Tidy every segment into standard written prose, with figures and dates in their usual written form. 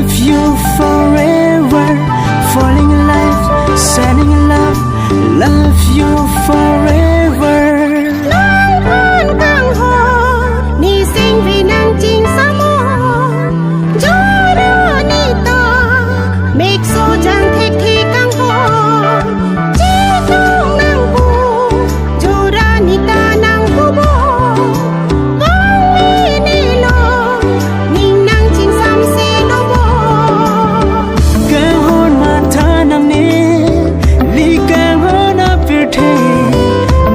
love you forever, falling in love, standing in love, love you forever. Nangphan kang ho, ni sing vì nang chinh sa mo, gió đưa ni ta, make so chẳng thích khi kang ho, chỉ tung nang bu, gió ra ni ta nang bu bo, vang ni lo, ning nang chinh sam se lo bo. Càng hôn mà tha nang ne, li càng hôn áp về thế,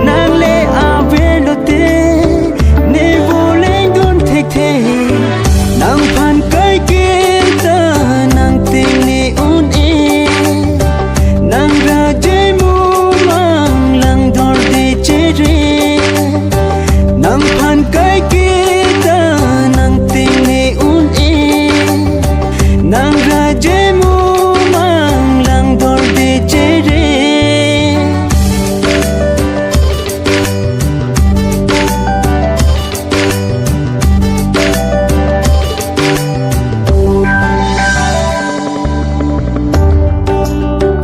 nang lệ à về lo te, ne vô lên đón thích thế, nang phan cái kia ta nang tình ne un e, nang ra dây mu mang lang đor de che re, nang phan cái kia ta nang tình ne un e, nang ra dây mu mang lang đor de che re.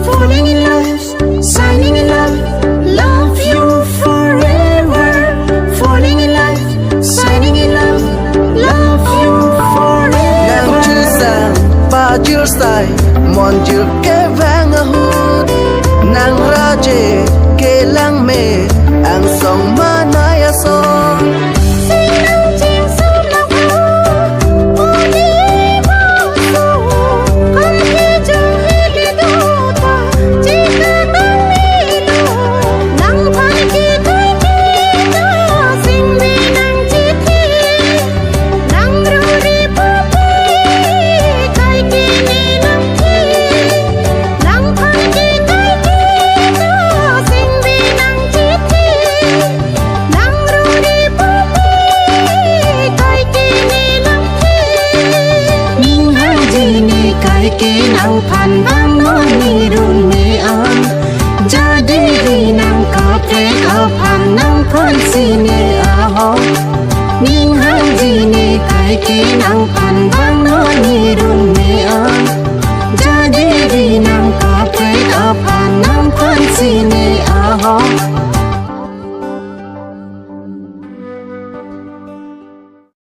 Falling in love, signing in love, love you forever. Falling in love, signing in love, love you forever. Nàng chưa sang ba chưa sai mòn chưa kê vang ở hút nàng ra chê kê lang mê ang song ma nai a song. Xin nắng chiên sớm lạc hú, ô đi bao số, không khi chẳng hết đi đâu ta, chỉ cả nắng mi lo, nắng phan khi thấy khi ta, xin vì nắng chỉ thi, nắng ru đi bơ bê, cái kia ni nắng thi, nắng phan khi thấy khi ta, xin vì nắng chỉ thi, nắng ru đi bơ bê, cái kia ni nắng thi. Ning hang ji ni cái kia nang phan bang no ni run ni am, jadi di nang kapre kapan nang phan si ni a ho. Ning hang ji ni cái kia nang phan bang no ni run ni am, jadi di nang kapre kapan nang phan si ni a ho.